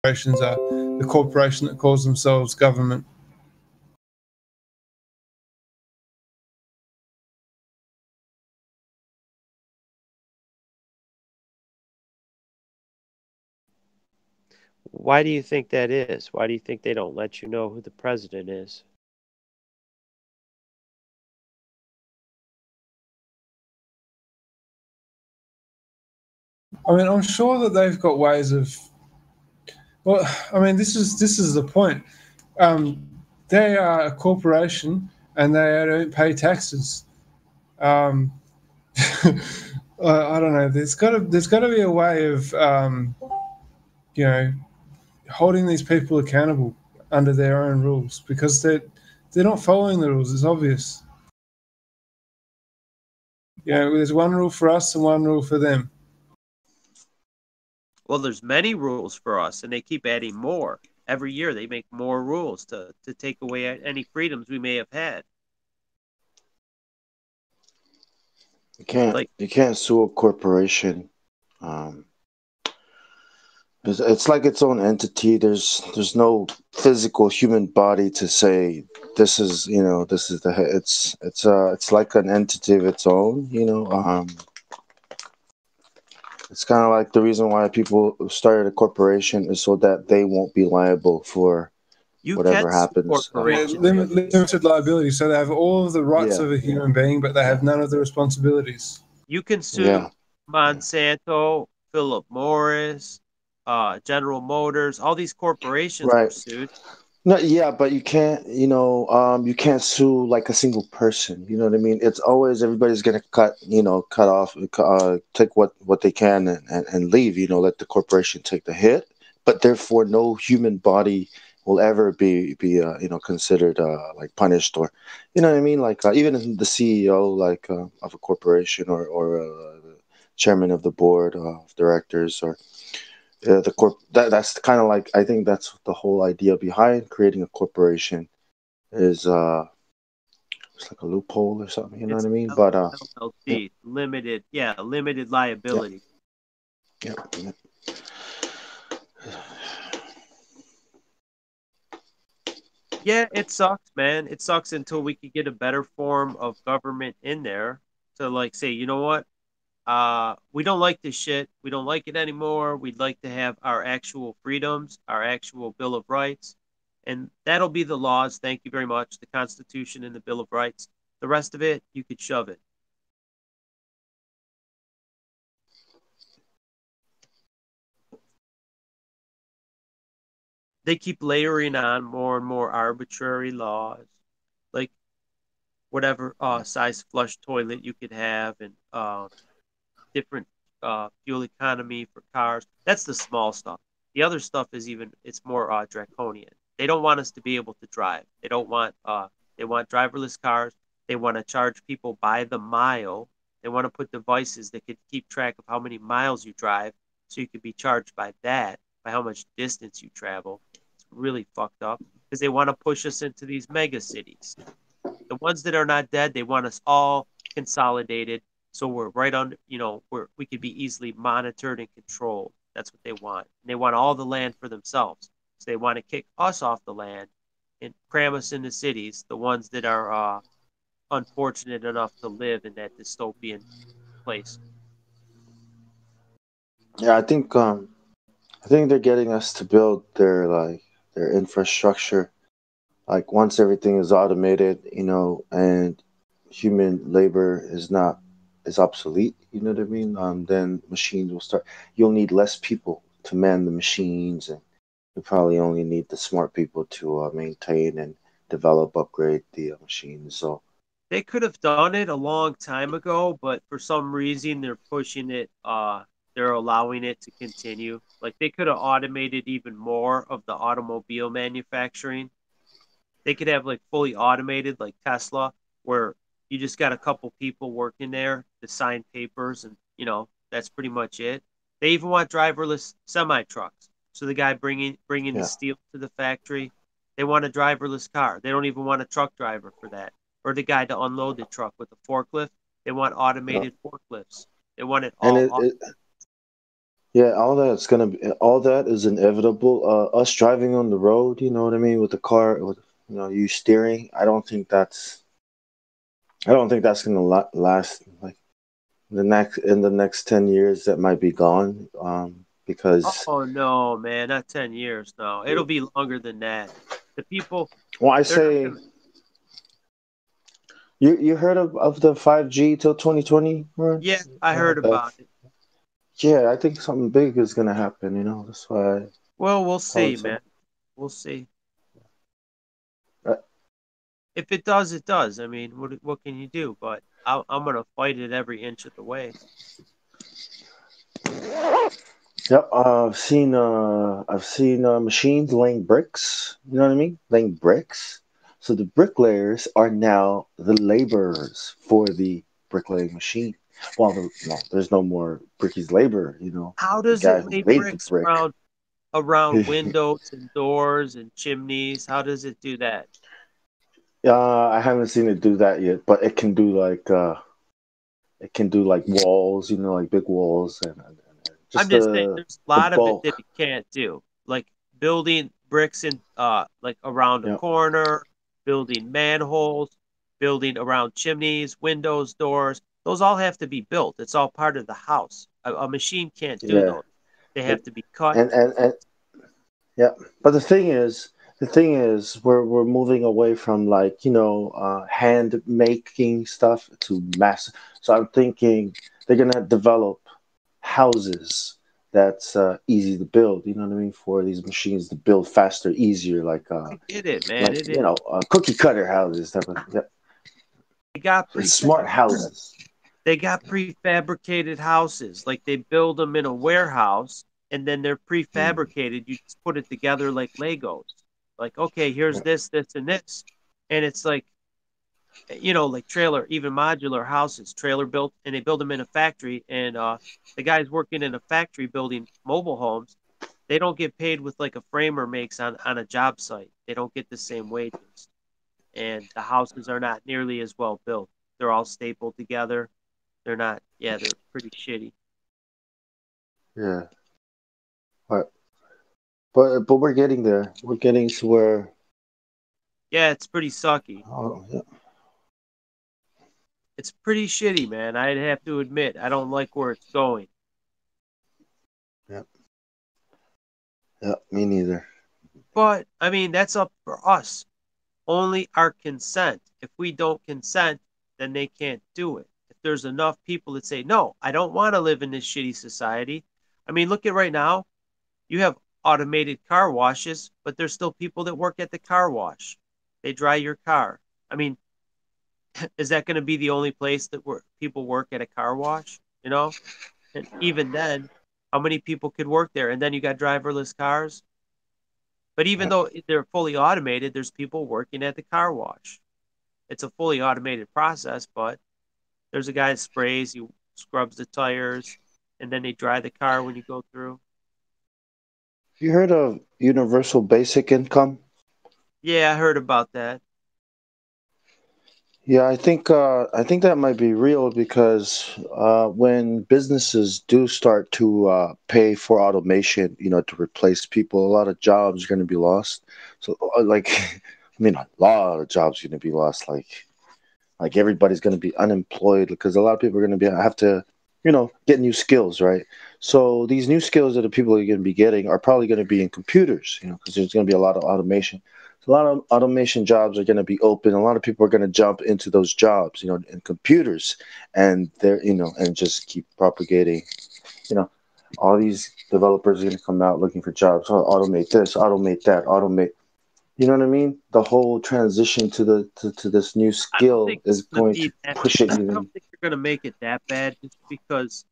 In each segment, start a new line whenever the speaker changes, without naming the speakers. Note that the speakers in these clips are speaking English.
corporations are the corporation that calls themselves government.
Why do you think that is? Why do you think they don't let you know who the president is?
I mean, I'm sure that they've got ways of. Well, I mean, this is the point. They are a corporation and they don't pay taxes. I don't know. There's got to be a way of holding these people accountable under their own rules, because they're not following the rules. It's obvious. There's one rule for us and one rule for them.
Well, there's many rules for us, and they keep adding more. Every year they make more rules to take away any freedoms we may have had.
You can't sue a corporation. It's like its own entity. There's no physical human body to say this is it's like an entity of its own. It's kind of like the reason why people started a corporation is so that they won't be liable for whatever happens.
Limited liability, so they have all of the rights of a human being, but they have none of the responsibilities.
You can sue Monsanto, Philip Morris, General Motors, all these corporations were sued.
No, yeah, but you can't, you can't sue like a single person. You know what I mean? It's always everybody's gonna cut off, take what they can and leave. Let the corporation take the hit. But therefore, no human body will ever be considered like punished, or what I mean? Like even the CEO of a corporation or the chairman of the board of directors or that's kind of like, I think that's the whole idea behind creating a corporation is it's like a loophole or something, you know what I mean? But
LLC, limited liability.
Yeah.
Yeah, it sucks, man. It sucks until we could get a better form of government in there to say, you know what? We don't like this shit. We don't like it anymore. We'd like to have our actual freedoms, our actual Bill of Rights. And that'll be the laws. Thank you very much. The Constitution and the Bill of Rights. The rest of it, you could shove it. They keep layering on more and more arbitrary laws, like whatever size flush toilet you could have, and different fuel economy for cars. That's the small stuff. The other stuff is it's more draconian. They don't want us to be able to drive. They want driverless cars. They want to charge people by the mile. They want to put devices that could keep track of how many miles you drive, so you could be charged by how much distance you travel. It's really fucked up because they want to push us into these mega cities. The ones that are not dead, they want us all consolidated, so we're right on, we could be easily monitored and controlled. That's what they want. And they want all the land for themselves. So they want to kick us off the land and cram us into cities, the ones that are unfortunate enough to live in that dystopian place.
Yeah, I think they're getting us to build their infrastructure. Like once everything is automated, and human labor is obsolete, you know what I mean? Then machines will start. You'll need less people to man the machines, and you probably only need the smart people to maintain and develop, upgrade the machines. So
they could have done it a long time ago, but for some reason they're pushing it. They're allowing it to continue. Like they could have automated even more of the automobile manufacturing. They could have fully automated, like Tesla, where you just got a couple people working there to sign papers, and that's pretty much it. They even want driverless semi trucks. So the guy bringing the steel to the factory, they want a driverless car. They don't even want a truck driver for that, or the guy to unload the truck with a forklift. They want automated forklifts. They want it all.
Yeah, all that is inevitable. Us driving on the road, you know what I mean, with the car, with you steering. I don't think that's gonna last. Like in the next 10 years, that might be gone. Because
Oh no, man, not 10 years. No, it'll be longer than that. The people,
well, I
they're not
say
gonna.
you heard of the 5G till 2020, right?
Yeah, I heard about it.
Yeah, I think something big is gonna happen. That's why
Well, we'll
I
see,
say.
man. We'll see.
Uh,
If it does, it does. I mean, what can you do? But I'm gonna fight it every inch of the way.
Yep, I've seen machines laying bricks. You know what I mean? Laying bricks. So the bricklayers are now the laborers for the bricklaying machine. There's no more brickies labor.
How
The
does
guy
it
who
lay
made the
bricks
brick.
around windows and doors and chimneys? How does it do that?
I haven't seen it do that yet, but it can do like walls. Like big walls and
I'm
just
just saying,
the
there's a
the
lot of it that
bulk.
it can't do, like building bricks in like around a
Yeah,
corner, building manholes, building around chimneys, windows, doors. Those all have to be built. It's all part of the house. A machine can't do
yeah.
those. They
It,
have to be cut
and
pieces.
Yeah, but the thing is, we're moving away from like hand making stuff to mass. So I'm thinking they're gonna develop houses that's easy to build. You know what I mean? For these machines to build faster, easier,
I get it, man.
like
It is.
cookie cutter houses type of, yeah,
They got
and
prefab.
smart houses.
They got prefabricated houses. Like they build them in a warehouse and then they're
Mm,
prefabricated. You just put it together like Legos. Like, okay, here's
yeah,
this, this, and this. And it's like, like trailer, even modular houses, trailer built, and they build them in a factory. And the guys working in a factory building mobile homes, they don't get paid with like a framer makes on a job site. They don't get the same wages. And the houses are not nearly as well built. They're all stapled together. They're not. Yeah, they're pretty shitty.
yeah. But we're getting there. We're getting to where.
Yeah, it's pretty sucky.
Oh, yeah,
It's pretty shitty, man. I'd have to admit, I don't like where it's going.
yeah, yeah. Me neither.
But I mean, that's up for us. Only our consent. If we don't consent, then they can't do it. If there's enough people that say, no, I don't want to live in this shitty society. I mean, look at right now. You have automated car washes, but there's still people that work at the car wash. They dry your car. I mean, is that going to be the only place that where people work at a car wash? And even then, how many people could work there? And then you got driverless cars. But even
Yeah.
though they're fully automated, there's people working at the car wash. It's a fully automated process, but there's a guy that sprays, he scrubs the tires, and then they dry the car when you go through.
You heard of universal basic income?
Yeah, I heard about that.
Yeah, I think that might be real because when businesses do start to pay for automation, to replace people, a lot of jobs are going to be lost. So, like, I mean, a lot of jobs are going to be lost. Like everybody's going to be unemployed because a lot of people are going to be have to get new skills, right? So these new skills that the people are going to be getting are probably going to be in computers, because there's going to be a lot of automation. So a lot of automation jobs are going to be open. A lot of people are going to jump into those jobs, in computers, and they're and just keep propagating. you know all these developers are going to come out looking for jobs. Oh, automate this, automate that, automate. You know what I mean? The whole transition to this new
I don't
skill
think
is
it's going to
going
be
to
that.
push it
I don't
even.
think they're going to make it that bad just because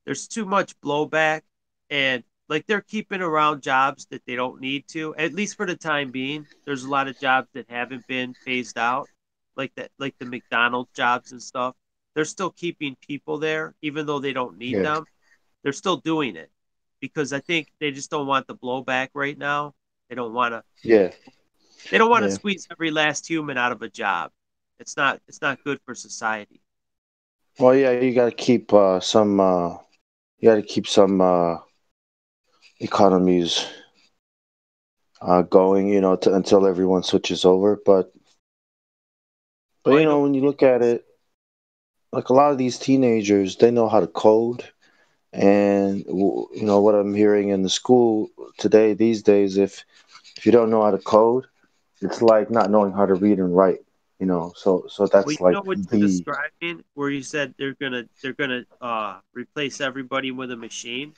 there's too much blowback and like they're keeping around jobs that they don't need to, at least for the time being. There's a lot of jobs that haven't been phased out, like the McDonald's jobs and stuff. They're still keeping people there, even though they don't need
Yeah,
them. They're still doing it because I think they just don't want the blowback right now. They don't want to.
yeah,
They don't want to
yeah.
squeeze every last human out of a job. It's not good for society.
Well, yeah, you got to keep some. You got to keep some. economies going, until everyone switches over. But
Well, I know.
when you look at it, like a lot of these teenagers, they know how to code, and what I'm hearing in the school today these days, if you don't know how to code, it's like not knowing how to read and write. So
Well,
that's
you know
like
what you're
the
describing, where you said they're gonna replace everybody with a machine.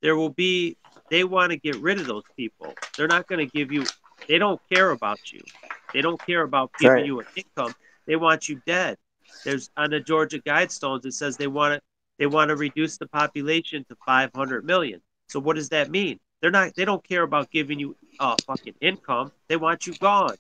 There will be They want to get rid of those people. They're not going to give you. They don't care about you. They don't care about giving
right.
you an income. They want you dead. There's on the Georgia Guidestones. It says they want to reduce the population to 500 million. So what does that mean? They don't care about giving you fucking income. They want you gone,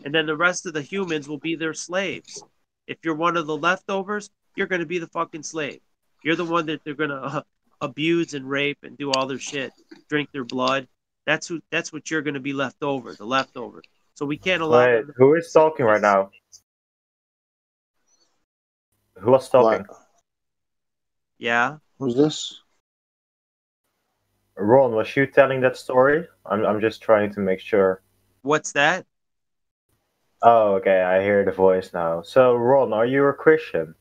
and then the rest of the humans will be their slaves. If you're one of the leftovers, you're going to be the fucking slave. You're the one that they're going to abuse and rape and do all their shit, drink their blood. That's what you're going to be left over, the leftover. So we can't allow
Wait,
them to
who is talking right
this.
now? Who was
What?
talking?
Yeah.
Who's this?
Ron, was you telling that story? I'm just trying to make sure.
What's that?
Oh, okay, I hear the voice now. So, Ron, are you a Christian?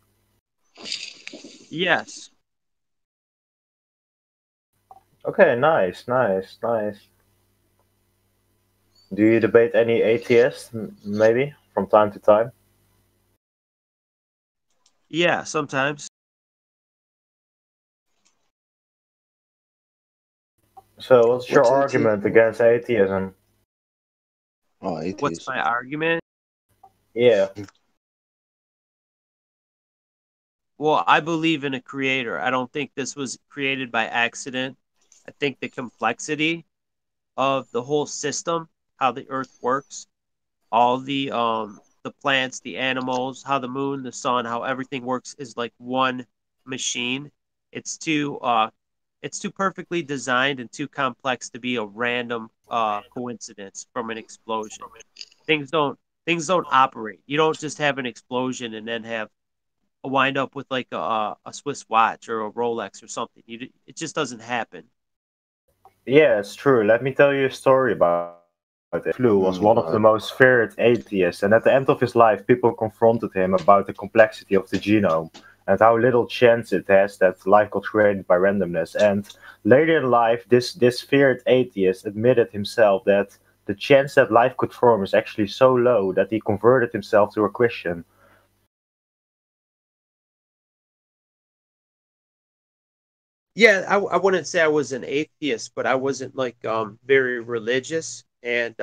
Yes.
Okay, nice, nice, nice. Do you debate any atheists, maybe, from time to time?
Yeah, sometimes.
So, what's your
What's AT?
argument against atheism?
Oh,
What's
atheism.
my argument?
Yeah,
Well, I believe in a creator. I don't think this was created by accident. I think the complexity of the whole system, how the earth works, all the plants, the animals, how the moon, the sun, how everything works is like one machine. It's too it's too perfectly designed and too complex to be a random coincidence from an explosion. Things don't things don't operate. You don't just have an explosion and then have a wind up with like a Swiss watch or a Rolex or something. It just doesn't happen.
yeah, it's true. Let me tell you a story about it. Flu was
Oh
one of the
God.
most feared atheists, and at the end of his life, people confronted him about the complexity of the genome and how little chance it has that life got created by randomness. And later in life, this feared atheist admitted himself that the chance that life could form is actually so low that he converted himself to a Christian.
Yeah, I wouldn't say I was an atheist, but I wasn't like very religious, and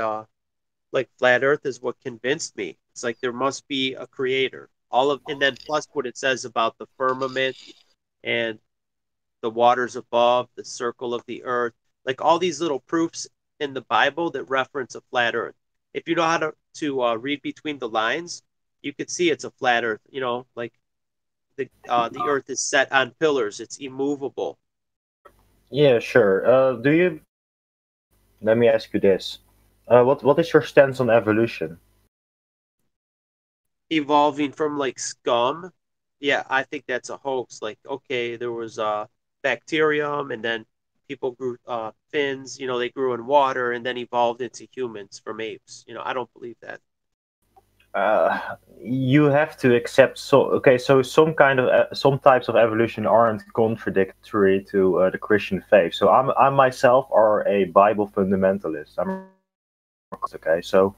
like flat Earth is what convinced me. It's like there must be a creator. And then plus what it says about the firmament and the waters above, the circle of the earth, like all these little proofs in the Bible that reference a flat Earth. If you know how to read between the lines, you could see it's a flat Earth. Like the Earth is set on pillars; it's immovable.
Yeah, sure. Do you? Let me ask you this. What is your stance on evolution?
Evolving from like scum. Yeah, I think that's a hoax. Like, okay, there was bacterium, and then people grew fins. They grew in water, and then evolved into humans from apes. I don't believe that.
You have to accept so some types of evolution aren't contradictory to the Christian faith. So I myself are a Bible fundamentalist. Okay. So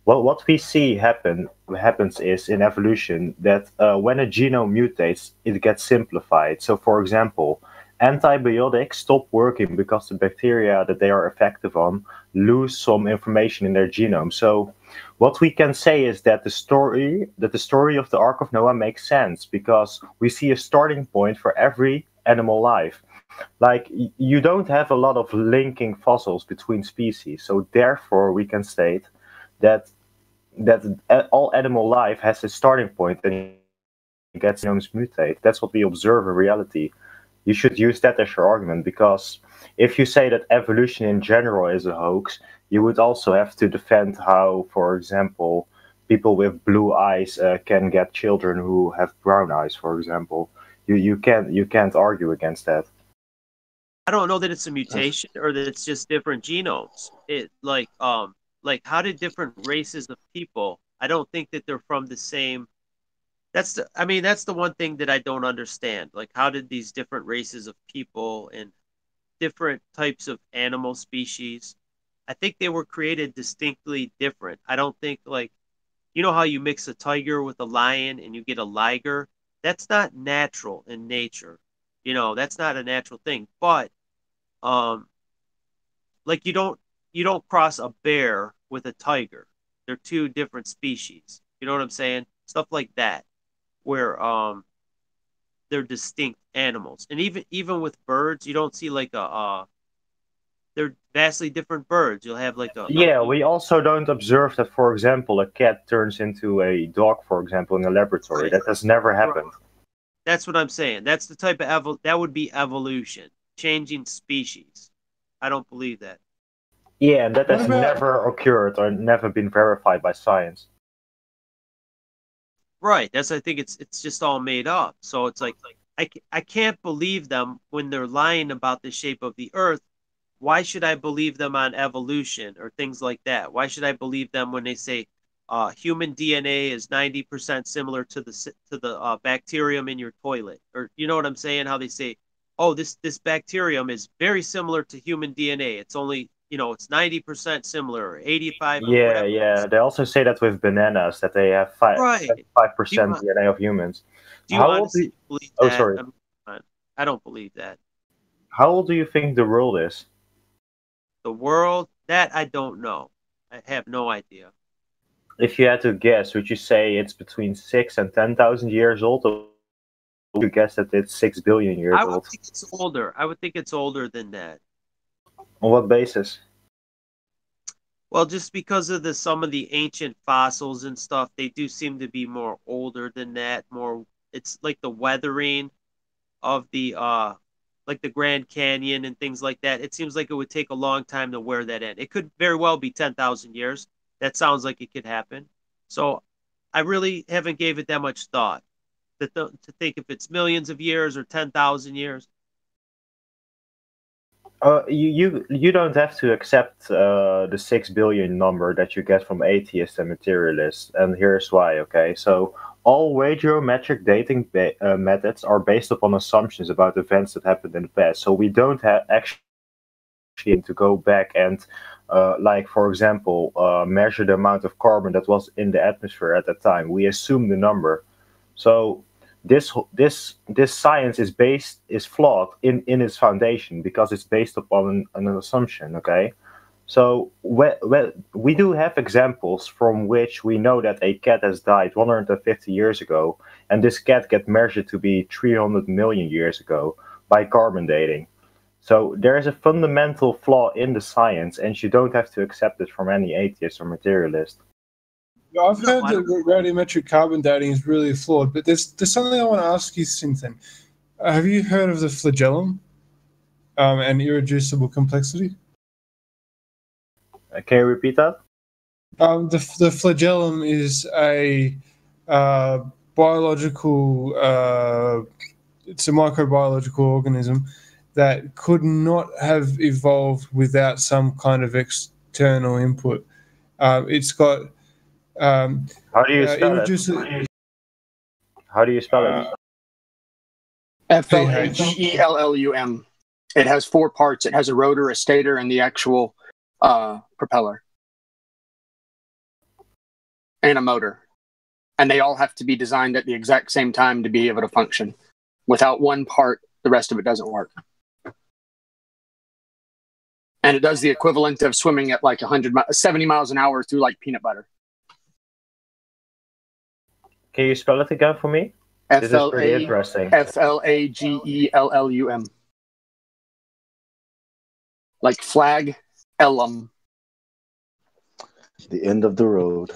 what we see happens is in evolution that when a genome mutates, it gets simplified. So, for example, antibiotics stop working because the bacteria that they are effective on lose some information in their genome. So, what we can say is that the story of the Ark of Noah makes sense because we see a starting point for every animal life. Like you don't have a lot of linking fossils between species, so therefore we can state that all animal life has a starting point and gets genomes mutate. That's what we observe in reality. You should use that as your argument because if you say that evolution in general is a hoax, you would also have to defend how, for example, people with blue eyes can get children who have brown eyes, for example. You can't argue against that.
don't know that it's a mutation or that it's just different genomes. It like how did different races of people? I don't think that they're from the same. That's the one thing that I don't understand. Like, how did these different races of people and different types of animal species? I think they were created distinctly different. I don't think like you know how you mix a tiger with a lion and you get a liger? That's not natural in nature. That's not a natural thing. But um like you don't cross a bear with a tiger. They're two different species. You know what I'm saying? Stuff like that where they're distinct animals. And even with birds, you don't see like they're vastly different birds. You'll have like
Yeah, we also don't observe that, for example, a cat turns into a dog, for example, in a laboratory.
Right.
That has never happened.
That's what I'm saying. That's the type of that would be evolution, changing species. I don't believe that.
Yeah, and that
What
has
about-
never occurred or never been verified by science.
Right. I think it's just all made up. So it's like I can't believe them when they're lying about the shape of the earth. Why should I believe them on evolution or things like that? Why should I believe them when they say human DNA is 90% similar to the bacterium in your toilet? Or you know what I'm saying? How they say, oh, this bacterium is very similar to human DNA. It's only it's 90% similar, or 85.
Yeah,
whatever.
yeah. They also say that with bananas, that they have 5% DNA of humans.
Do you honestly believe that?
Oh, sorry.
I don't believe that.
How old do you think the world is?
The world, that I don't know. I have no idea.
If you had to guess, would you say it's between 6 and 10,000 years old, or would you guess that it's 6 billion years
I would
old?
think it's older. I would think it's older than that.
On what basis?
Well, just because of some of the ancient fossils and stuff, they do seem to be more older than that. More, it's like the weathering of the like the Grand Canyon and things like that. It seems like it would take a long time to wear that in. It could very well be 10,000 years. That sounds like it could happen. So I really haven't gave it that much thought to think if it's millions of years or 10,000 years.
You don't have to accept the 6 billion number that you get from atheists and materialists, and here's why. Okay, so all radiometric dating methods are based upon assumptions about events that happened in the past. So we don't have actually to go back and, like for example, measure the amount of carbon that was in the atmosphere at that time. We assume the number. So this science is flawed in its foundation because it's based upon an assumption. Okay, so we do have examples from which we know that a cat has died 150 years ago, and this cat get measured to be 300 million years ago by carbon dating. So there is a fundamental flaw in the science, and you don't have to accept it from any atheist or materialist.
I've heard that radiometric carbon dating is really flawed, but there's something I want to ask you, Cynthia. Have you heard of the flagellum and irreducible complexity?
Can you repeat that?
The flagellum is a biological, it's a microbiological organism that could not have evolved without some kind of external input. It's got
how do you spell it? How do you spell it?
Flagellum. It has 4 parts. It has a rotor, a stator, and the actual propeller, and a motor. And they all have to be designed at the exact same time to be able to function. Without one part, the rest of it doesn't work. And it does the equivalent of swimming at like 70 miles an hour through like peanut butter.
Can you spell it again for me? This is pretty interesting.
Flagellum. Like flag, ellum.
The end of the road.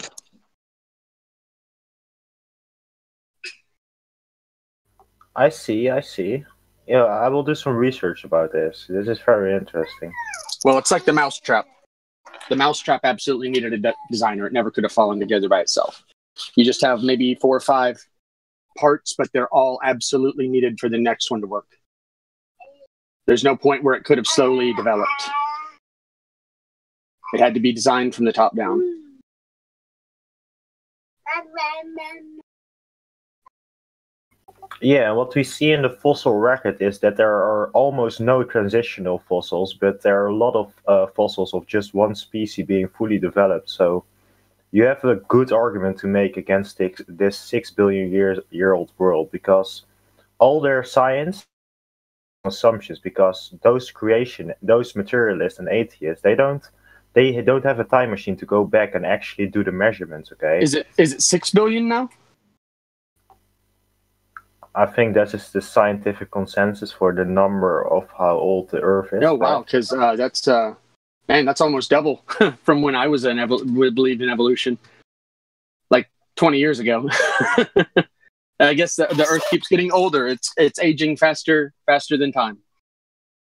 I see. Yeah, I will do some research about this. This is very interesting.
Well, it's like the mousetrap. The mousetrap absolutely needed a designer. It never could have fallen together by itself. You just have maybe 4 or 5 parts, but they're all absolutely needed for the next one to work. There's no point where it could have slowly developed. It had to be designed from the top down.
Yeah, what we see in the fossil record is that there are almost no transitional fossils, but there are a lot of fossils of just one species being fully developed. So you have a good argument to make against this 6 billion year old world, because all their science assumptions, because those materialists and atheists, they don't have a time machine to go back and actually do the measurements. Okay,
Is it 6 billion now?
I think that is the scientific consensus for the number of how old the Earth is.
Oh wow, because that's almost double from when I was believed in evolution, like 20 years ago. I guess the Earth keeps getting older. It's aging faster than time.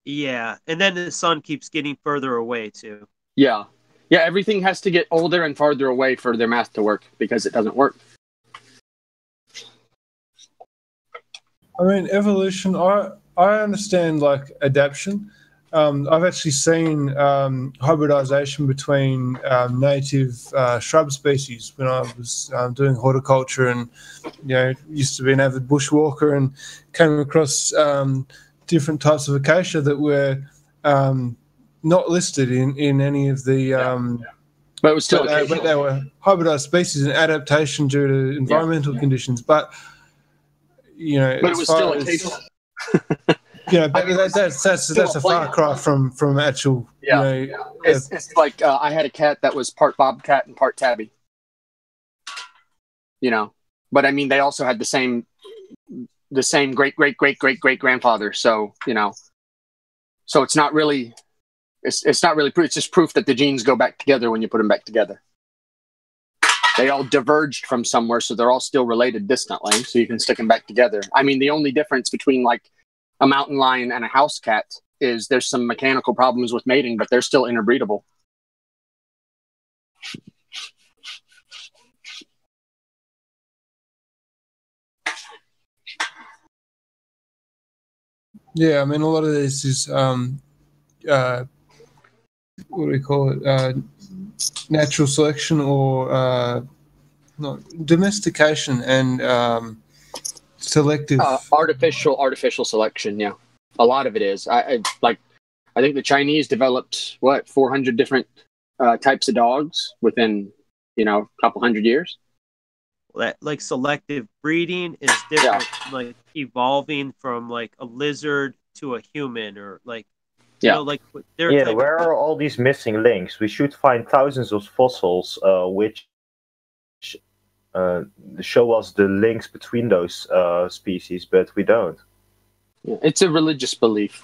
Yeah, and then the sun keeps getting further away too.
Yeah. Everything has to get older and farther away for their math to work, because it doesn't work.
I mean, evolution, I understand, like, adaptation. I've actually seen hybridization between native shrub species when I was doing horticulture, and used to be an avid bushwalker, and came across different types of acacia that were not listed in any of the
but it was still
but they were hybridized species and adaptation due to environmental conditions. But
but it was still acacia.
But that's a far cry from actual.
It's like I had a cat that was part bobcat and part tabby. But I mean, they also had the same great grandfather. So so it's not really proof. It's just proof that the genes go back together when you put them back together. They all diverged from somewhere, so they're all still related distantly, so you can stick them back together. I mean, the only difference between, like, a mountain lion and a house cat is there's some mechanical problems with mating, but they're still interbreedable.
Yeah, I mean, a lot of this is what do we call it? Natural selection, or domestication, and selective
artificial selection. Yeah, a lot of it is. I think the Chinese developed 400 different types of dogs within a couple hundred years.
Like selective breeding is different, like evolving from like a lizard to a human, or like
where are all these missing links? We should find thousands of fossils which show us the links between those species, but we don't.
It's a religious belief.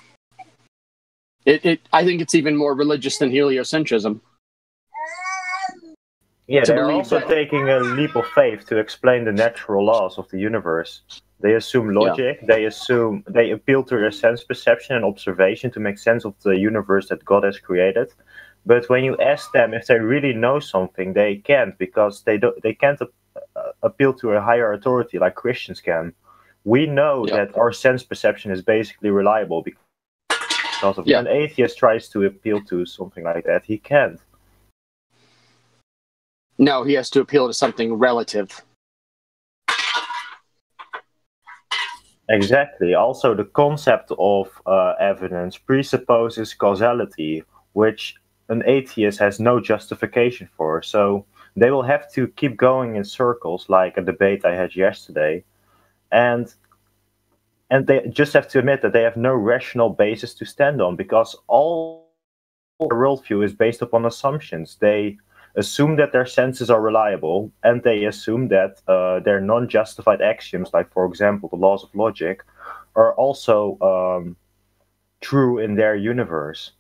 I think it's even more religious than heliocentrism.
Yeah, they're also taking a leap of faith to explain the natural laws of the universe. They assume logic. Yeah. They appeal to their sense perception and observation to make sense of the universe that God has created. But when you ask them if they really know something, they can't, because they can't appeal to a higher authority like Christians can. We know that our sense perception is basically reliable because of when an atheist tries to appeal to something like that, he can't.
No, he has to appeal to something relative.
Exactly. Also, the concept of evidence presupposes causality, which an atheist has no justification for. So they will have to keep going in circles, like a debate I had yesterday, and they just have to admit that they have no rational basis to stand on, because all their worldview is based upon assumptions. They assume that their senses are reliable, and they assume that their non-justified axioms, like, for example, the laws of logic, are also true in their universe.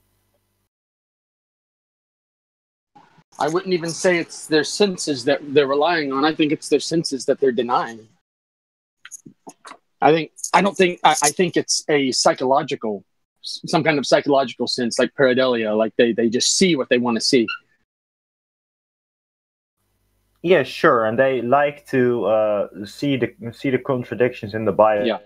I wouldn't even say it's their senses that they're relying on. I think it's their senses that they're denying. I think it's a some kind of psychological sense, like pareidolia, like they just see what they want to see.
Yeah, sure, and they like to see the contradictions in the Bible.
Yeah.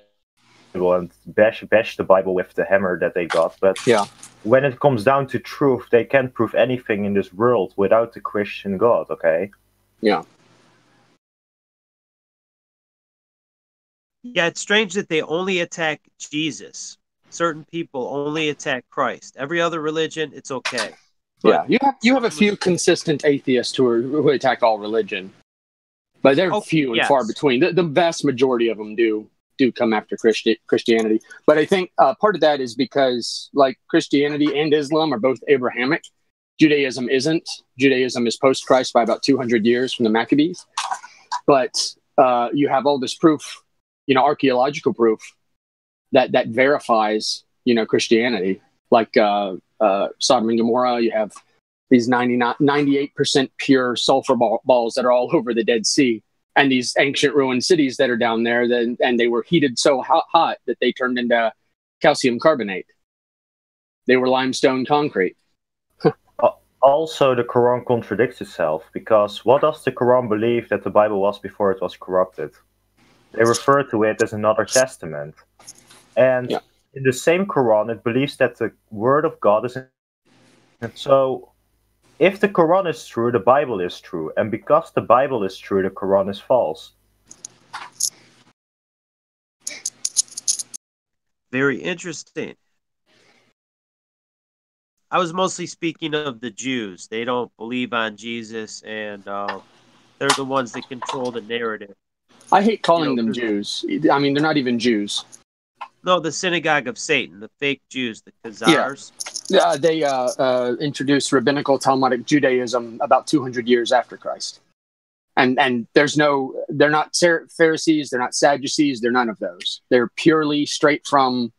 and bash the Bible with the hammer that they got. But
Yeah.
when it comes down to truth, they can't prove anything in this world without the Christian God, okay?
Yeah.
Yeah, it's strange that they only attack Jesus. Certain people only attack Christ. Every other religion, it's okay.
Yeah, you have a few consistent atheists who attack all religion, but they're few and far between. The vast majority of them do come after Christianity. But I think part of that is because like Christianity and Islam are both Abrahamic. Judaism isn't. Judaism is post-Christ by about 200 years from the Maccabees. But you have all this proof, archaeological proof that verifies, Christianity. Like Sodom and Gomorrah, you have these 98% pure sulfur balls that are all over the Dead Sea, and these ancient ruined cities that are down there. And they were heated so hot that they turned into calcium carbonate. They were limestone concrete.
Also, the Quran contradicts itself, because what does the Quran believe that the Bible was before it was corrupted? They refer to it as another testament. And in the same Quran, it believes that the word of God is... So, if the Quran is true, the Bible is true. And because the Bible is true, the Quran is false.
Very interesting. I was mostly speaking of the Jews. They don't believe on Jesus, and they're the ones that control the narrative.
I hate calling them Jews. I mean, they're not even Jews.
No, the synagogue of Satan, the fake Jews, the Khazars.
Yeah, they introduced rabbinical Talmudic Judaism about 200 years after Christ. And they're not Pharisees, they're not Sadducees, they're none of those. They're purely straight from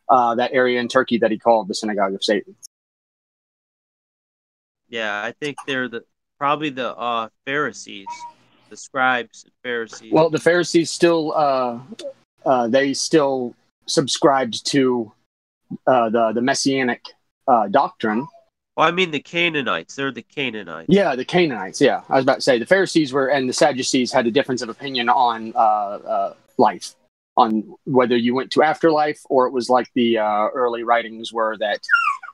that area in Turkey that he called the synagogue of Satan.
Yeah, I think they're probably the Pharisees, the scribes and Pharisees.
Well, the Pharisees still they still subscribed to the messianic doctrine.
Well, I mean the Canaanites. They're the Canaanites.
Yeah, the Canaanites. Yeah, I was about to say the Pharisees and the Sadducees had a difference of opinion on life, on whether you went to afterlife or it was like the early writings were that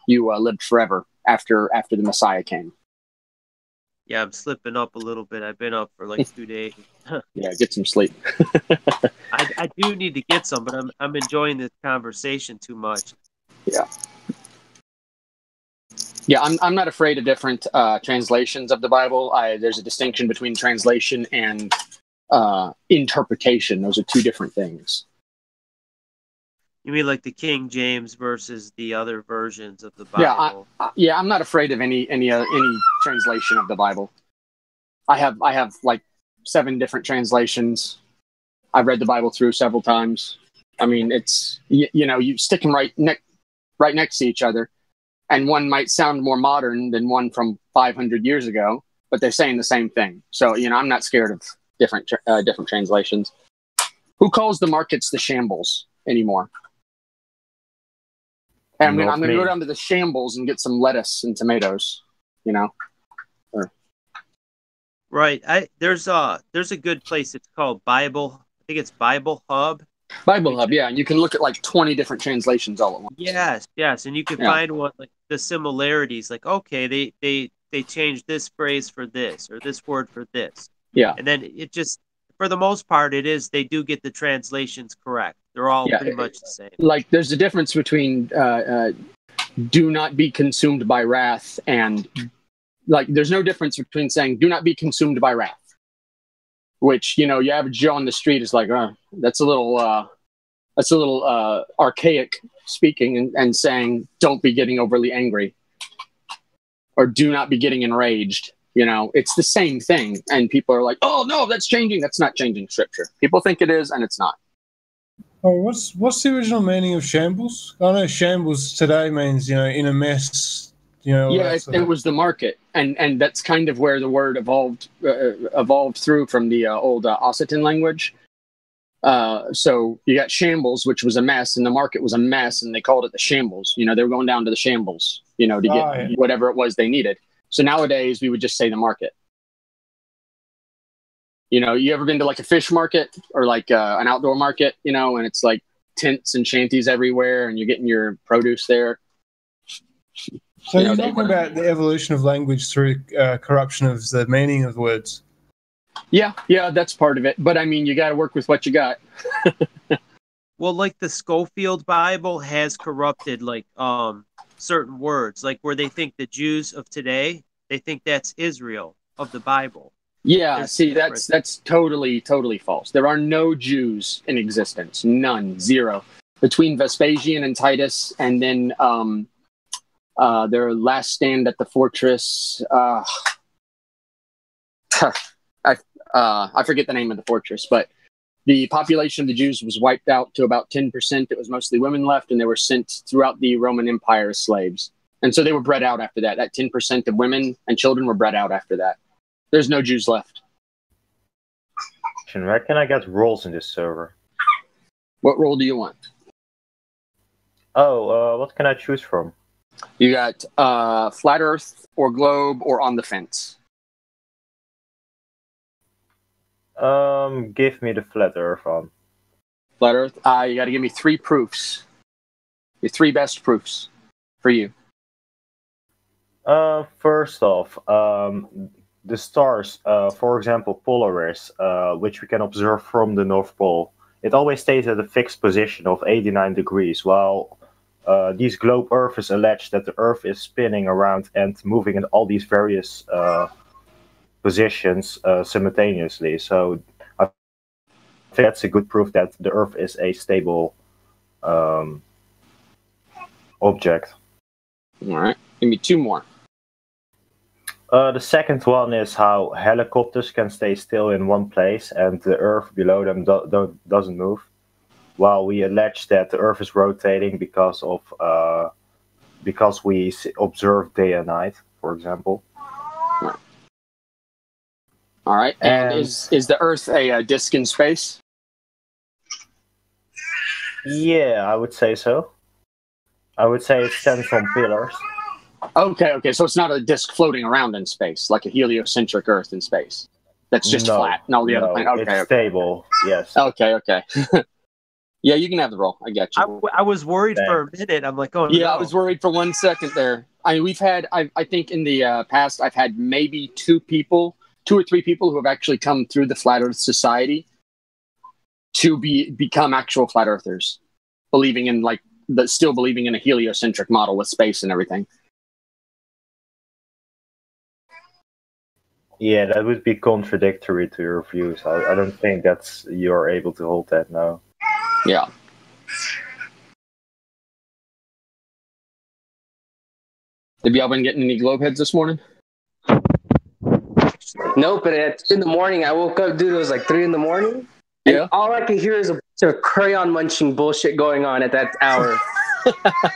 you lived forever after the Messiah came.
Yeah, I'm slipping up a little bit. I've been up for like 2 days.
Yeah, get some sleep.
I do need to get some, but I'm enjoying this conversation too much.
Yeah. Yeah, I'm not afraid of different translations of the Bible. There's a distinction between translation and interpretation. Those are two different things.
You mean like the King James versus the other versions of the Bible?
Yeah, I'm not afraid of any translation of the Bible. I have like 7 different translations. I've read the Bible through several times. I mean, it's you stick them right next to each other, and one might sound more modern than one from 500 years ago, but they're saying the same thing. So I'm not scared of different translations. Who calls the markets the shambles anymore? And I'm going to go down to the shambles and get some lettuce and tomatoes,
Right. There's a good place. It's called Bible. I think it's Bible Hub.
Bible Hub, yeah. And you can look at like 20 different translations all at once.
Yes. And you can find what like the similarities. Like, okay, they changed this phrase for this or this word for this.
Yeah.
And then it just, for the most part, they do get the translations correct. They're all pretty much the same.
Like, there's a difference between do not be consumed by wrath and, like, there's no difference between saying do not be consumed by wrath, which, your average Joe on the street is like, that's a little archaic speaking, and saying don't be getting overly angry or do not be getting enraged. It's the same thing. And people are like, oh, no, that's changing. That's not changing Scripture. People think it is, and it's not.
Oh, what's the original meaning of shambles? I know shambles today means, in a mess.
It was the market. And that's kind of where the word evolved through from the old Occitan language. So you got shambles, which was a mess, and the market was a mess, and they called it the shambles. They were going down to the shambles, to get whatever it was they needed. So nowadays we would just say the market. You ever been to like a fish market or like an outdoor market, and it's like tents and shanties everywhere, and you're getting your produce there.
So you're talking about the evolution of language through corruption of the meaning of words.
Yeah, that's part of it. But I mean, you got to work with what you got.
Well, like the Schofield Bible has corrupted like certain words, like where they think the Jews of today, they think that's Israel of the Bible.
Yeah, see, that's totally false. There are no Jews in existence. None. Zero. Between Vespasian and Titus, and then their last stand at the fortress. I forget the name of the fortress, but the population of the Jews was wiped out to about 10%. It was mostly women left, and they were sent throughout the Roman Empire as slaves. And so they were bred out after that. That 10% of women and children were bred out after that. There's no Jews left.
Where can I get roles in this server?
What role do you want?
Oh, what can I choose from?
You got flat Earth or globe or on the fence.
Give me the flat Earth on.
Flat Earth. You got to give me 3 proofs. Your 3 best proofs for you.
First off, the stars, for example, Polaris, which we can observe from the North Pole, it always stays at a fixed position of 89 degrees, while these globe Earths allege that the Earth is spinning around and moving in all these various positions simultaneously. So I think that's a good proof that the Earth is a stable object.
All right, give me 2 more.
The second one is how helicopters can stay still in one place and the Earth below them doesn't move, while we allege that the Earth is rotating because we observe day and night, for example.
All right, and is the Earth a disk in space?
Yeah, I would say so. I would say it stands on pillars.
Okay, so it's not a disk floating around in space, like a heliocentric Earth in space. That's just flat, and all the other planets. Okay,
it's stable, yes.
Okay. Yeah, you can have the roll. I got you.
I was worried for a minute. I'm like, oh,
yeah,
no.
I was worried for 1 second there. I mean, I think in the past, I've had maybe 2 or 3 people who have actually come through the Flat Earth Society to become actual flat earthers, still believing in a heliocentric model with space and everything.
Yeah, that would be contradictory to your views. I don't think you're able to hold that now.
Yeah. Have y'all been getting any globe heads this morning?
Nope, but at 2 in the morning, I woke up, dude, it was like 3 in the morning. And
Yeah.
all I could hear is a bunch of crayon munching bullshit going on at that hour.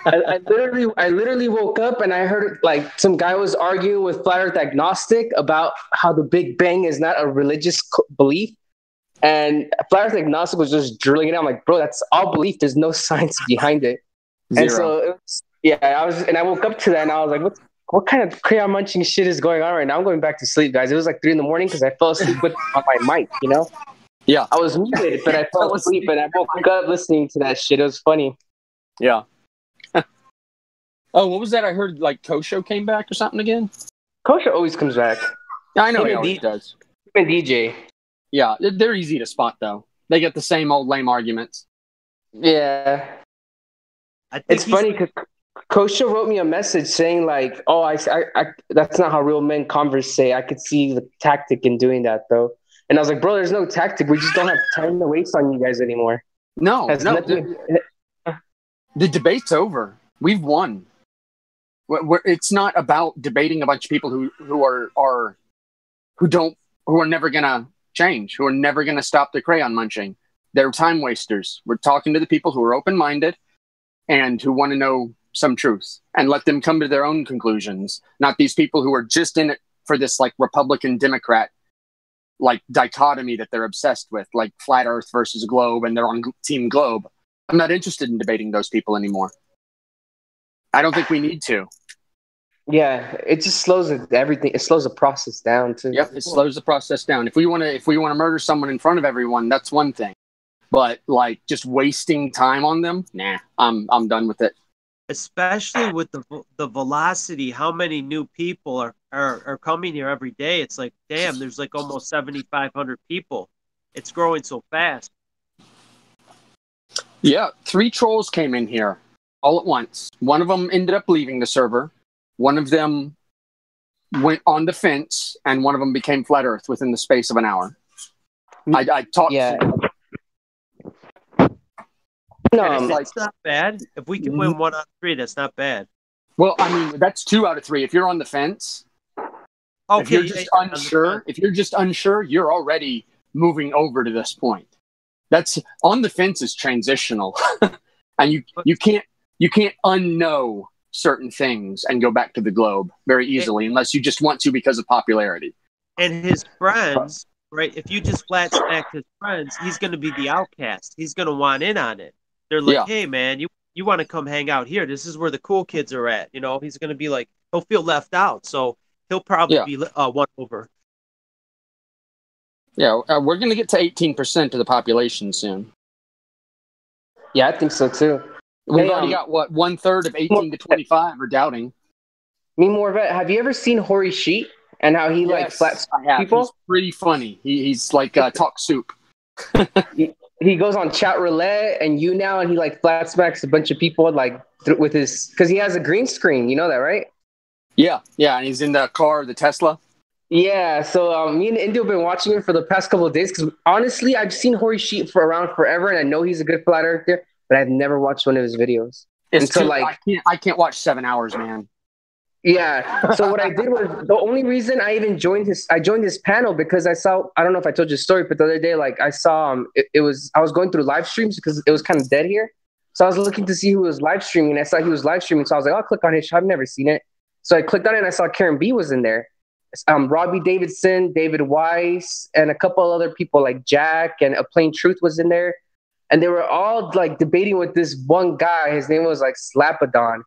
I literally woke up and I heard like some guy was arguing with Flat Earth Agnostic about how the Big Bang is not a religious belief. And Flat Earth Agnostic was just drilling it out. I'm like, bro, that's all belief. There's no science behind it.
0.
And so, I woke up to that and I was like, what kind of crayon munching shit is going on right now? I'm going back to sleep, guys. It was like 3 in the morning because I fell asleep on my mic, you know?
Yeah.
I was muted, but I fell asleep and I woke up listening to that shit. It was funny.
Yeah. Oh, what was that? I heard like Kosho came back or something again.
Kosher always comes back.
Yeah, I know
Him
he
and
always does.
Even DJ.
Yeah, they're easy to spot though. They get the same old lame arguments.
Yeah.
I think
It's funny because Kosher wrote me a message saying like, "Oh, I that's not how real men converse say. I could see the tactic in doing that though." And I was like, "Bro, there's no tactic. We just don't have time to waste on you guys anymore."
No,
Nothing.
the debate's over. We've won. It's not about debating a bunch of people who are never gonna change, who are never gonna stop the crayon munching. They're time wasters. We're talking to the people who are open-minded and who want to know some truth and let them come to their own conclusions, not these people who are just in it for this like Republican Democrat like dichotomy that they're obsessed with, like flat Earth versus globe, and they're on Team Globe. I'm not interested in debating those people anymore. I don't think we need to.
Yeah, it just slows everything. It slows the process down too.
Yep, it slows the process down. If we want to murder someone in front of everyone, that's one thing. But like just wasting time on them, nah, I'm done with it.
Especially with the velocity, how many new people are coming here every day. It's like, damn, there's like almost 7,500 people. It's growing so fast.
Yeah, 3 trolls came in here all at once. One of them ended up leaving the server. One of them went on the fence, and one of them became Flat Earth within the space of an hour. I talked.
Yeah.
No, that's not bad. If we can win 1 out of 3, that's not bad.
Well, I mean, that's 2 out of 3. If you're on the fence,
okay,
if you're just unsure, you're already moving over to this point. That's on the fence is transitional, and you can't unknow certain things and go back to the globe very easily unless you just want to because of popularity.
And his friends, right? If you just flat smack his friends, he's going to be the outcast. He's going to want in on it. They're like, hey, man, you want to come hang out here? This is where the cool kids are at. You know, he's going to be like, he'll feel left out. So he'll probably be won over.
Yeah, we're going to get to 18% of the population soon.
Yeah, I think so too.
We've already got, what, 1/3 of 18 to 25 are doubting.
Me, Morvet, have you ever seen Hori Sheet and how he like flats people?
He's pretty funny. He's like talk soup.
He goes on chat roulette and YouNow, and he like flat smacks a bunch of people like with his, because he has a green screen. You know that, right?
Yeah, and he's in the car, the Tesla.
Yeah, so me and Indy have been watching him for the past couple of days because honestly, I've seen Hori Sheet for around forever, and I know he's a good flat earther, but I've never watched one of his videos.
It's so like I can't watch 7 hours, man.
Yeah. So what I did was, the only reason I even joined his panel because I don't know if I told you the story, but the other day, like I saw I was going through live streams because it was kind of dead here. So I was looking to see who was live streaming, and I saw he was live streaming. So I was like, I'll click on his show. I've never seen it. So I clicked on it and I saw Karen B was in there. Robbie Davidson, David Weiss, and a couple of other people like Jack and A Plain Truth was in there. And they were all like debating with this one guy. His name was like Slapadon.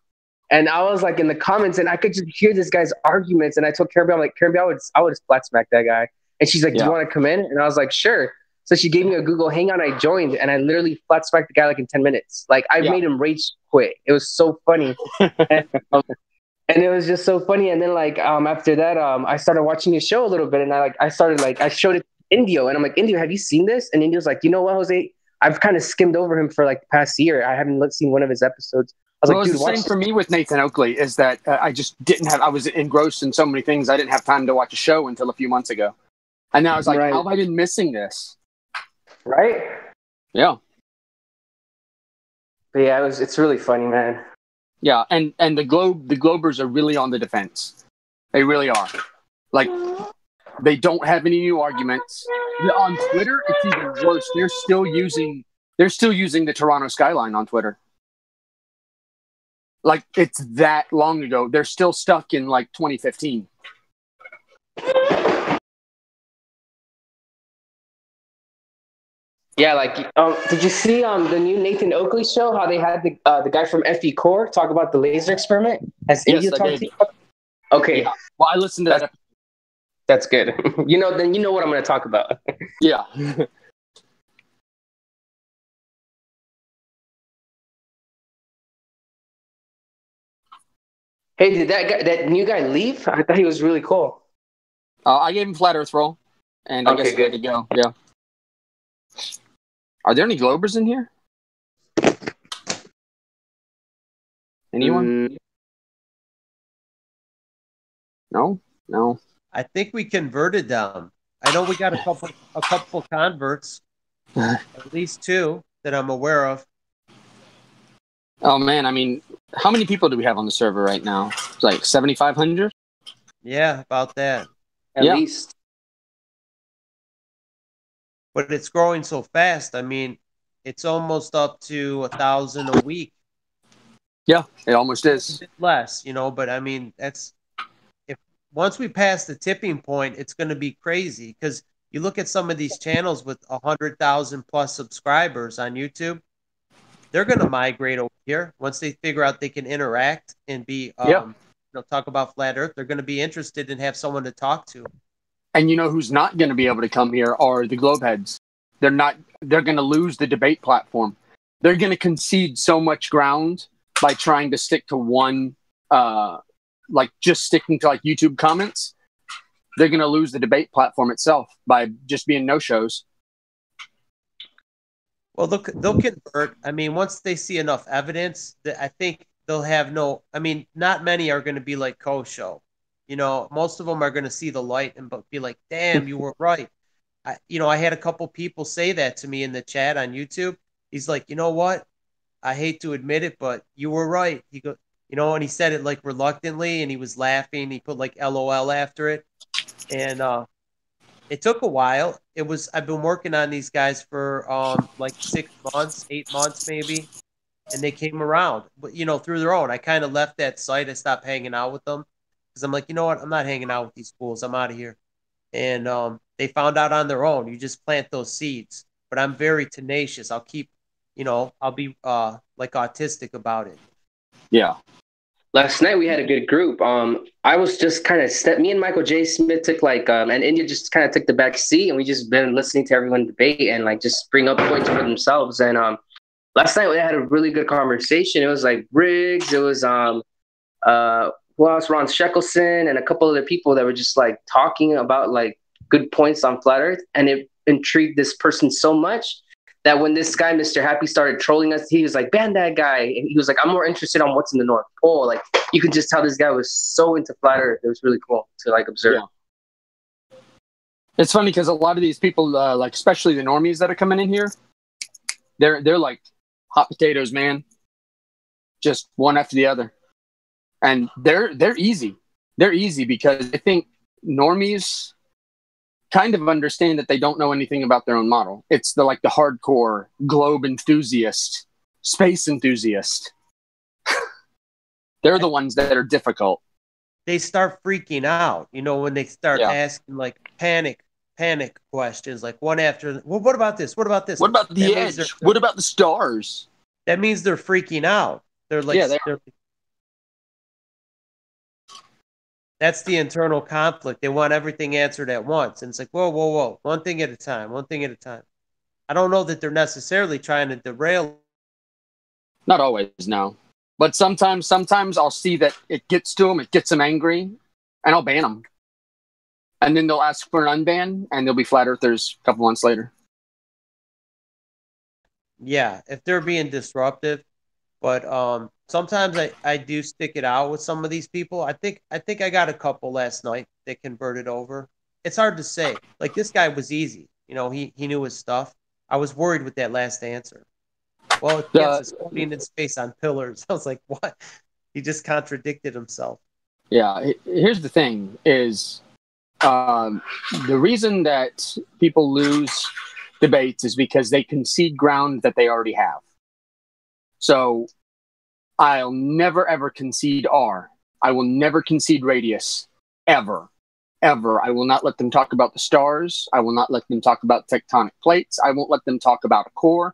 And I was like in the comments, and I could just hear this guy's arguments. And I told Karen B, I'm like, Karen B, I would just flat smack that guy. And she's like, do you want to come in? And I was like, sure. So she gave me a Google Hangout. I joined, and I literally flat smacked the guy like in 10 minutes. Like I made him rage quit. It was so funny. And it was just so funny. And then like after that, I started watching his show a little bit, and I showed it to Indio, and I'm like, Indio, have you seen this? And Indio's like, you know what, Jose? I've kind of skimmed over him for like the past year. I haven't seen one of his episodes. I was like, dude,
the same for me with Nathan Oakley is that I just I was engrossed in so many things. I didn't have time to watch a show until a few months ago. And now I was like, how have I been missing this?
Right?
Yeah.
But yeah, it's really funny, man.
Yeah, and the Globers are really on the defense. They really are. Like, they don't have any new arguments. On Twitter, it's even worse. They're still using the Toronto skyline on Twitter. Like, it's that long ago. They're still stuck in like 2015.
Yeah, like, did you see the new Nathan Oakley show? How they had the guy from FE Core talk about the laser experiment? Has India talked to you? Okay.
Yeah. Well, I listened to that.
That's good. Then you know what I'm going to talk about.
Yeah.
Hey, did that new guy leave? I thought he was really cool.
I gave him Flat Earth roll, and I guess he's good to go. Yeah. Are there any Globers in here? Anyone? No.
I think we converted them. I know we got a couple converts, at least 2 that I'm aware of.
Oh man, I mean, how many people do we have on the server right now? It's like 7,500.
Yeah, about that.
At least.
But it's growing so fast. I mean, it's almost up to 1,000 a week.
Yeah, it almost is.
A bit less, but I mean, once we pass the tipping point, it's going to be crazy because you look at some of these channels with 100,000 plus subscribers on YouTube, they're going to migrate over here once they figure out they can interact and be, talk about Flat Earth. They're going to be interested and have someone to talk to.
And you know who's not going to be able to come here are the Globeheads. They're not. they're going to lose the debate platform. They're going to concede so much ground by trying to stick to one, like just sticking to like YouTube comments. They're going to lose the debate platform itself by just being no-shows.
Well, they'll convert. I mean, once they see enough evidence, I think they'll have no. I mean, not many are going to be like Kosho. You know, most of them are going to see the light and be like, "Damn, you were right." I had a couple people say that to me in the chat on YouTube. He's like, "You know what? I hate to admit it, but you were right." He goes, and he said it like reluctantly, and he was laughing. He put like LOL after it, and it took a while. I've been working on these guys for like 6 months, 8 months maybe, and they came around. But through their own. I kind of left that site. I stopped hanging out with them because I'm like, you know what? I'm not hanging out with these fools. I'm out of here. And they found out on their own. You just plant those seeds. But I'm very tenacious. I'll keep, I'll be like autistic about it.
Yeah.
Last night we had a good group. I was just kind of me and Michael J. Smith took and India just kind of took the back seat, and we just been listening to everyone debate and like just bring up points for themselves. And last night we had a really good conversation. It was like Briggs. It was who else? Ron Sheckelson and a couple other people that were just like talking about like good points on Flat Earth, and it intrigued this person so much that when this guy, Mr. Happy, started trolling us, he was like, ban that guy. And he was like, I'm more interested on what's in the North Pole. Like, you could just tell this guy was so into Flat Earth. It was really cool to like observe.
Yeah. It's funny because a lot of these people, like especially the normies that are coming in here, they're like hot potatoes, man. Just one after the other. And they're easy. They're easy because I think normies kind of understand that they don't know anything about their own model. It's the hardcore globe enthusiast, space enthusiast. They're the ones that are difficult.
They start freaking out, when they start asking like panic questions, like one after. Well, what about this? What about this?
What about the edge? What about the stars?
That means they're freaking out. They're like, that's the internal conflict. They want everything answered at once. And it's like, whoa. One thing at a time. I don't know that they're necessarily trying to derail.
Not always, no. But sometimes I'll see that it gets to them, it gets them angry, and I'll ban them. And then they'll ask for an unban, and they'll be flat earthers a couple months later.
Yeah, if they're being disruptive. But sometimes I do stick it out with some of these people. I think I got a couple last night that converted over. It's hard to say. Like this guy was easy. He knew his stuff. I was worried with that last answer. Well, it's floating in space on pillars. I was like, what? He just contradicted himself.
Yeah, here's the thing is the reason that people lose debates is because they concede ground that they already have. So I'll never, ever concede R. I will never concede radius, ever. Ever. I will not let them talk about the stars. I will not let them talk about tectonic plates. I won't let them talk about a core.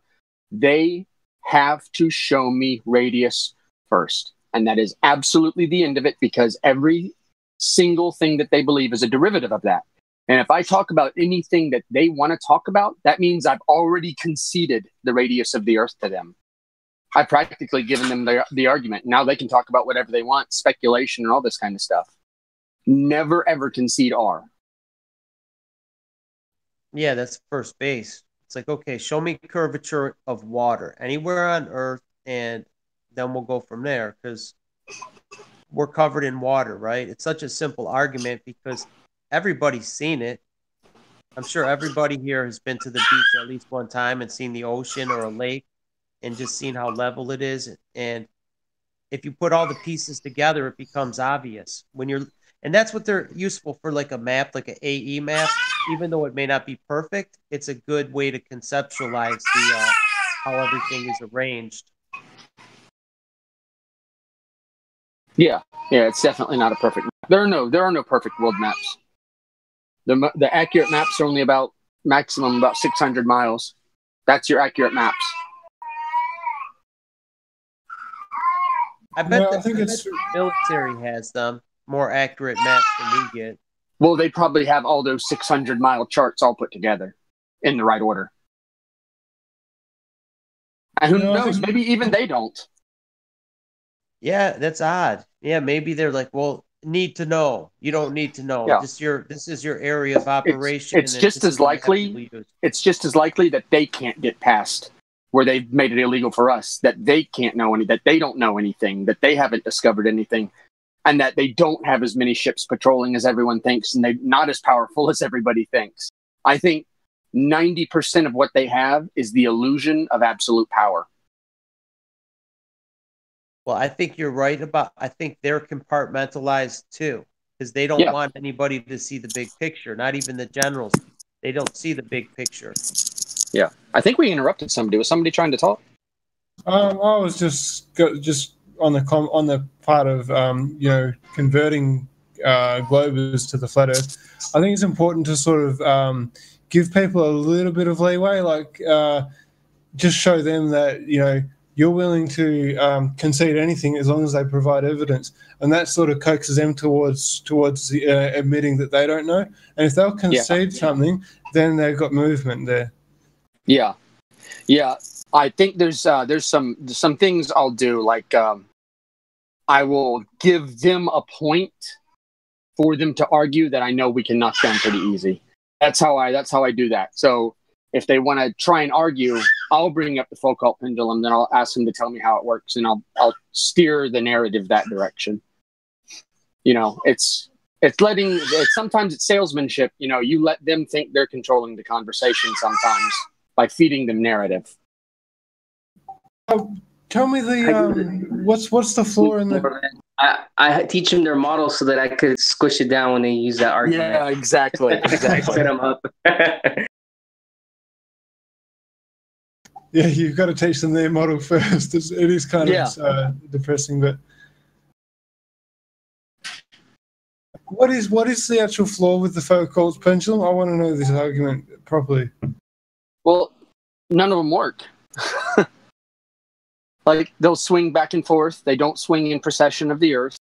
They have to show me radius first. And that is absolutely the end of it because every single thing that they believe is a derivative of that. And if I talk about anything that they want to talk about, that means I've already conceded the radius of the Earth to them. I've practically given them the argument. Now they can talk about whatever they want, speculation and all this kind of stuff. Never, ever concede R.
Yeah, that's first base. It's like, okay, show me curvature of water anywhere on Earth, and then we'll go from there because we're covered in water, right? It's such a simple argument because everybody's seen it. I'm sure everybody here has been to the beach at least one time and seen the ocean or a lake and just seen how level it is. And if you put all the pieces together, it becomes obvious and that's what they're useful for, like a map, like an AE map. Even though it may not be perfect, it's a good way to conceptualize how everything is arranged.
Yeah, it's definitely not a perfect map. There are no perfect world maps. The accurate maps are only about maximum about 600 miles. That's your accurate maps.
I bet the military has them more accurate maps than we get.
Well, they probably have all those 600-mile charts all put together in the right order. And who
You know, I
knows?
think-
Maybe even they don't.
Yeah, that's odd. Yeah, maybe they're like, well, need to know. You don't need to know.
Yeah.
This is your area of operation.
It's
and
just
this
as
is what you have to
likely.
use.
It's just as likely that they can't get past where they've made it illegal for us, that they can't know that they don't know anything, that they haven't discovered anything, and that they don't have as many ships patrolling as everyone thinks, and they're not as powerful as everybody thinks. I think 90% of what they have is the illusion of absolute power.
Well, I think you're right about. I think they're compartmentalized too, because they don't want anybody to see the big picture. Not even the generals. They don't see the big picture.
Yeah, I think we interrupted somebody. Was somebody trying to talk?
I was just on the part of converting globers to the flat Earth. I think it's important to sort of give people a little bit of leeway, like just show them that you're willing to concede anything as long as they provide evidence, and that sort of coaxes them towards admitting that they don't know. And if they'll concede something, then they've got movement there.
Yeah. I think there's some things I'll do, like I will give them a point for them to argue that I know we can knock down pretty easy. That's how I do that. So if they want to try and argue, I'll bring up the Foucaults Pendulum, then I'll ask them to tell me how it works, and I'll steer the narrative that direction. Sometimes it's salesmanship. You let them think they're controlling the conversation sometimes by feeding them narrative.
Tell me what's the flaw in the...
I teach them their model so that I could squish it down when they use that argument.
Yeah, exactly.
I set them up.
Yeah, you've got to teach them their model first. It is kind of depressing, but what is the actual flaw with the Foucaults Pendulum? I want to know this argument properly.
Well, none of them work. Like, they'll swing back and forth. They don't swing in precession of the Earth.